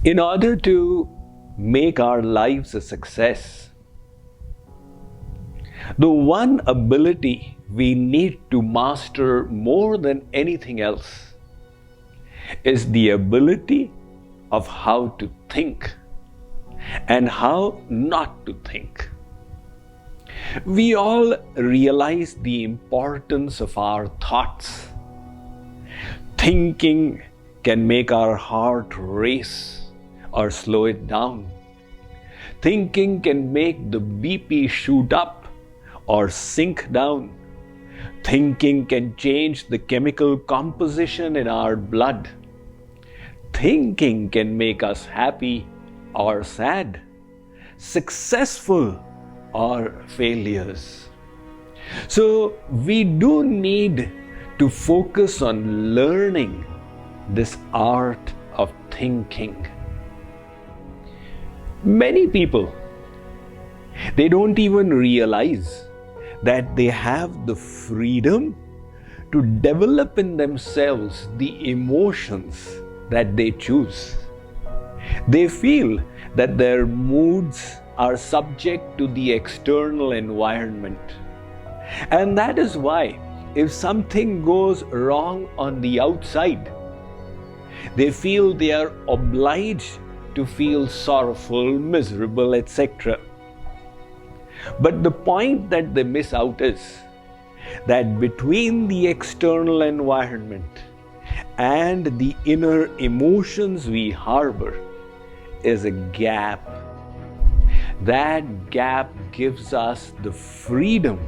In order to make our lives a success, the one ability we need to master more than anything else is the ability of how to think and how not to think. We all realize the importance of our thoughts. Thinking can make our heart race or slow it down. Thinking can make the BP shoot up or sink down. Thinking can change the chemical composition in our blood. Thinking can make us happy or sad, successful or failures. So we do need to focus on learning this art of thinking. Many people, they don't even realize that they have the freedom to develop in themselves the emotions that they choose. They feel that their moods are subject to the external environment. And that is why, if something goes wrong on the outside, they feel they are obliged to feel sorrowful, miserable, etc. But the point that they miss out is that between the external environment and the inner emotions we harbor is a gap. That gap gives us the freedom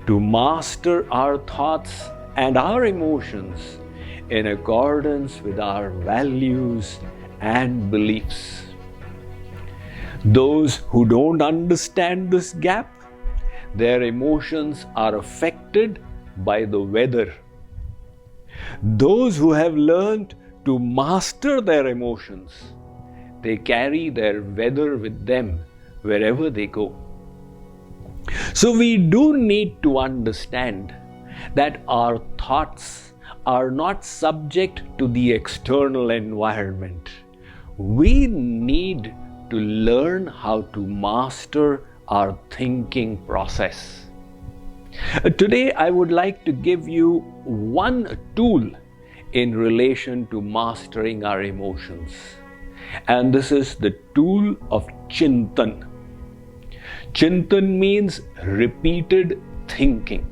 to master our thoughts and our emotions in accordance with our values and beliefs. Those who don't understand this gap, their emotions are affected by the weather. Those who have learned to master their emotions, they carry their weather with them wherever they go. So we do need to understand that our thoughts are not subject to the external environment. We need to learn how to master our thinking process. Today, I would like to give you one tool in relation to mastering our emotions. And this is the tool of Chintan. Chintan means repeated thinking.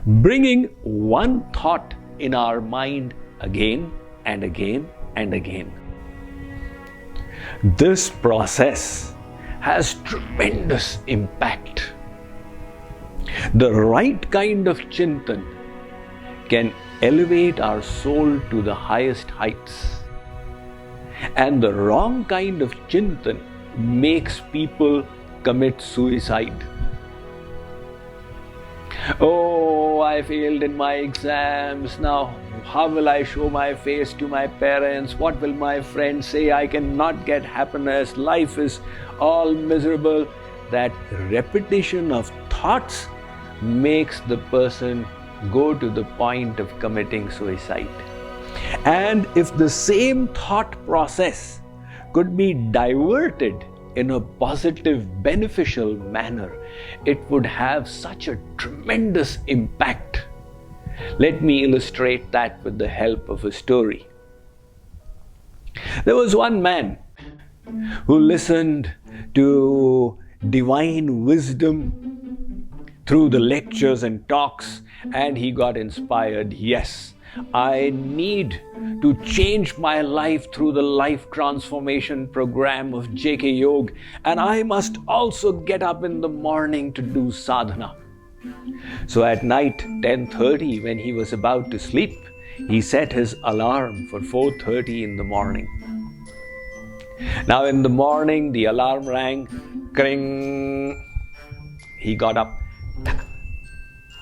Bringing one thought in our mind again and again and again. This process has tremendous impact. The right kind of Chintan can elevate our soul to the highest heights. And the wrong kind of Chintan makes people commit suicide. Oh, I failed in my exams. Now, how will I show my face to my parents? What will my friends say? I cannot get happiness. Life is all miserable. That repetition of thoughts makes the person go to the point of committing suicide. And if the same thought process could be diverted in a positive, beneficial manner, it would have such a tremendous impact. Let me illustrate that with the help of a story. There was one man who listened to divine wisdom through the lectures and talks, and he got inspired. Yes, I need to change my life through the life transformation program of JKYog, and I must also get up in the morning to do sadhana. So at night, 10:30, when he was about to sleep, he set his alarm for 4:30 in the morning. Now in the morning, the alarm rang, kring. He got up.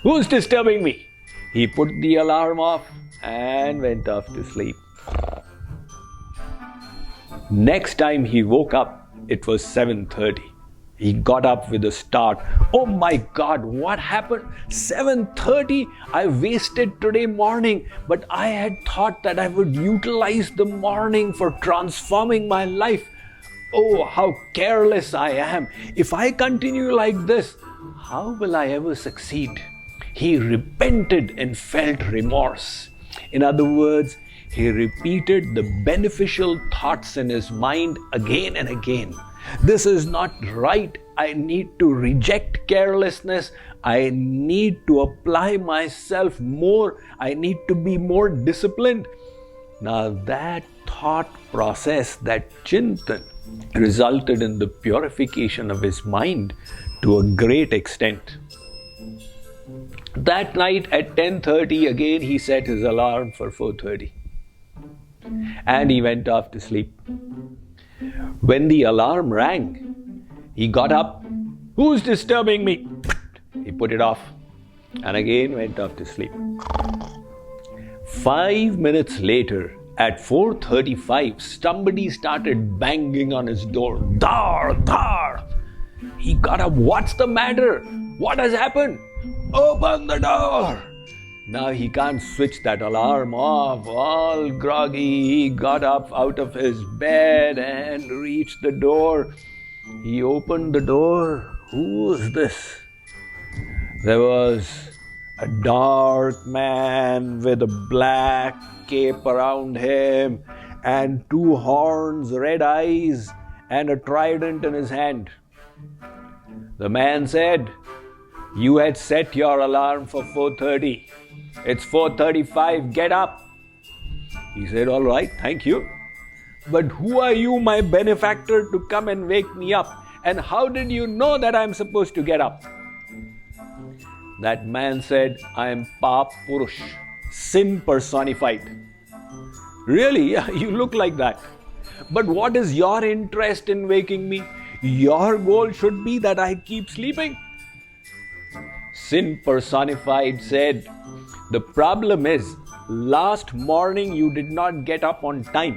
Who's disturbing me? He put the alarm off and went off to sleep. Next time he woke up, it was 7:30. He got up with a start. Oh my God, what happened? 7:30? I wasted today morning, but I had thought that I would utilize the morning for transforming my life. Oh, how careless I am. If I continue like this, how will I ever succeed? He repented and felt remorse. In other words, he repeated the beneficial thoughts in his mind again and again. This is not right. I need to reject carelessness. I need to apply myself more. I need to be more disciplined. Now that thought process, that chintan, resulted in the purification of his mind to a great extent. That night at 10:30 again he set his alarm for 4:30. And he went off to sleep. When the alarm rang, he got up. Who's disturbing me? He put it off and again went off to sleep. 5 minutes later, at 4:35, somebody started banging on his door. Dar, dar. He got up. What's the matter? What has happened? Open the door. Now he can't switch that alarm off. All groggy, he got up out of his bed and reached the door. He opened the door. Who is this? There was a dark man with a black cape around him and 2 horns, red eyes, and a trident in his hand. The man said, "You had set your alarm for 4:30. It's 4:35, get up." He said, "All right, thank you. But who are you, my benefactor, to come and wake me up? And how did you know that I'm supposed to get up?" That man said, "I am Pap Purush, sin personified." "Really? You look like that. But what is your interest in waking me? Your goal should be that I keep sleeping." Sin personified said, "The problem is, last morning you did not get up on time.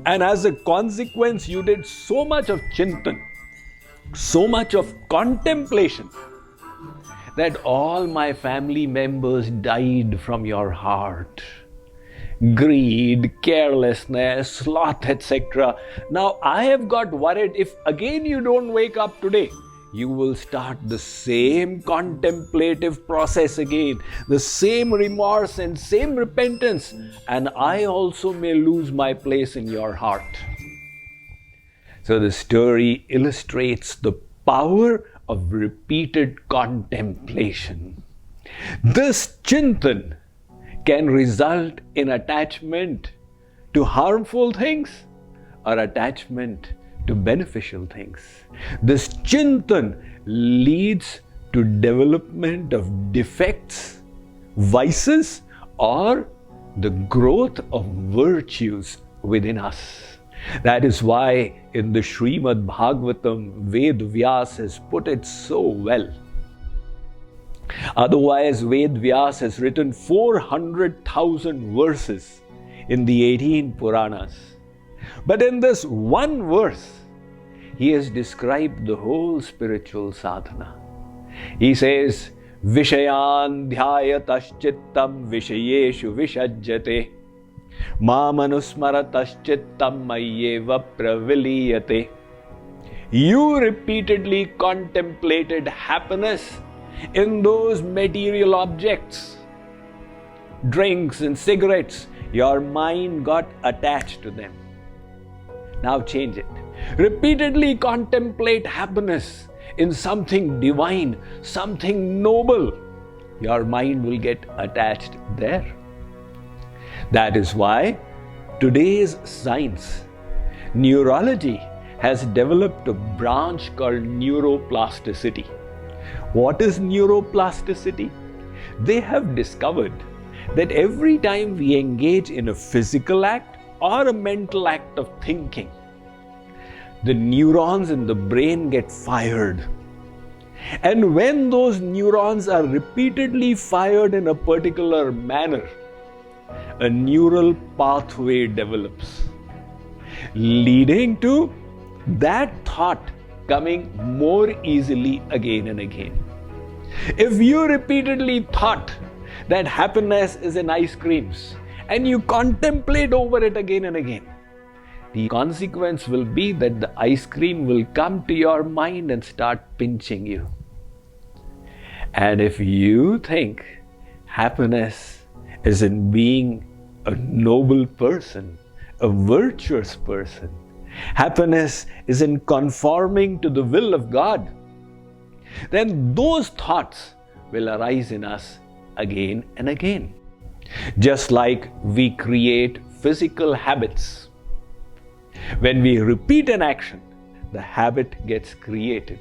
And as a consequence, you did so much of chintan, so much of contemplation, that all my family members died from your heart. Greed, carelessness, sloth, etc. Now I have got worried if again you don't wake up today, you will start the same contemplative process again, the same remorse and same repentance, and I also may lose my place in your heart." So the story illustrates the power of repeated contemplation. This chintan can result in attachment to harmful things or attachment to beneficial things. This chintan leads to development of defects, vices, or the growth of virtues within us. That is why in the Srimad Bhagavatam, Ved Vyas has put it so well. Otherwise, Ved Vyas has written 400,000 verses in the 18 Puranas. But in this one verse, he has described the whole spiritual sadhana. He says, "Vishayan dhyayataschittam vishayeshu vishajyate mamanusmarataschittam mayyeva praviliyate." You repeatedly contemplated happiness in those material objects, drinks and cigarettes. Your mind got attached to them. Now change it. Repeatedly contemplate happiness in something divine, something noble. Your mind will get attached there. That is why today's science, neurology, has developed a branch called Neuroplasticity. What is neuroplasticity? They have discovered that every time we engage in a physical act or a mental act of thinking, the neurons in the brain get fired. And when those neurons are repeatedly fired in a particular manner, a neural pathway develops, leading to that thought coming more easily again and again. If you repeatedly thought that happiness is in ice creams and you contemplate over it again and again, the consequence will be that the ice cream will come to your mind and start pinching you. And if you think happiness is in being a noble person, a virtuous person, happiness is in conforming to the will of God, then those thoughts will arise in us again and again. Just like we create physical habits. When we repeat an action, the habit gets created.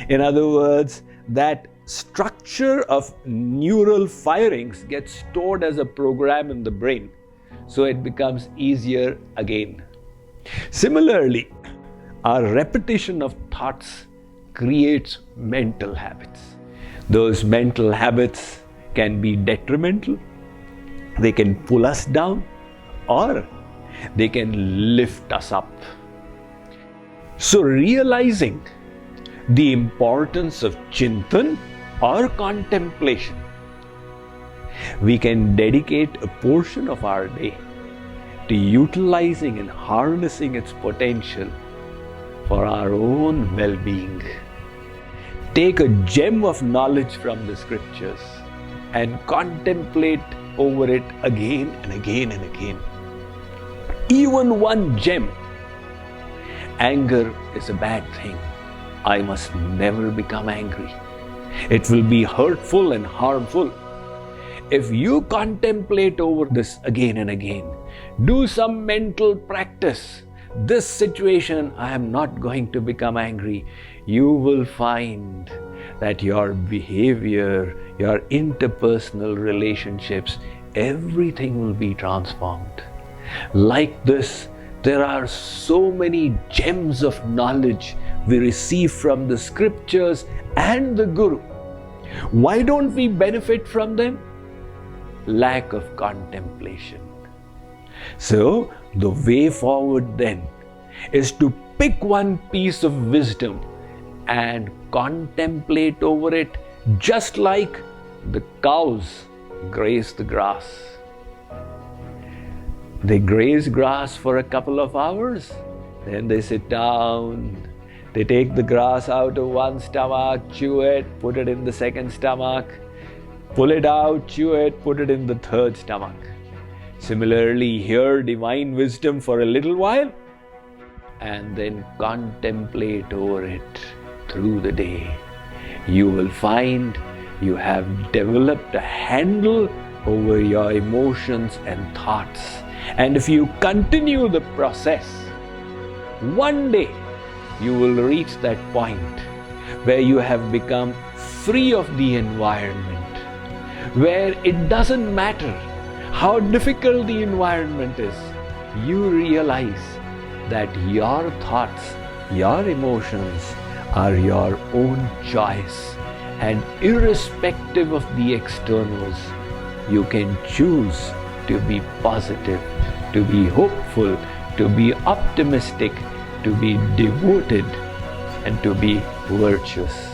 In other words, that structure of neural firings gets stored as a program in the brain, so it becomes easier again. Similarly, our repetition of thoughts creates mental habits. Those mental habits can be detrimental, they can pull us down, or they can lift us up. So realizing the importance of chintan or contemplation, we can dedicate a portion of our day to utilizing and harnessing its potential for our own well-being. Take a gem of knowledge from the scriptures and contemplate over it again and again and again. Even one gem. Anger is a bad thing. I must never become angry. It will be hurtful and harmful. If you contemplate over this again and again, do some mental practice. This situation, I am not going to become angry. You will find that your behavior, your interpersonal relationships, everything will be transformed. Like this, there are so many gems of knowledge we receive from the scriptures and the Guru. Why don't we benefit from them? Lack of contemplation. So, the way forward then is to pick one piece of wisdom and contemplate over it, just like the cows graze the grass. They graze grass for a couple of hours, then they sit down, they take the grass out of one stomach, chew it, put it in the second stomach, pull it out, chew it, put it in the third stomach. Similarly, hear divine wisdom for a little while and then contemplate over it through the day. You will find you have developed a handle over your emotions and thoughts. And if you continue the process, one day you will reach that point where you have become free of the environment, where it doesn't matter how difficult the environment is. You realize that your thoughts, your emotions are your own choice, and irrespective of the externals, you can choose to be positive, to be hopeful, to be optimistic, to be devoted, and to be virtuous.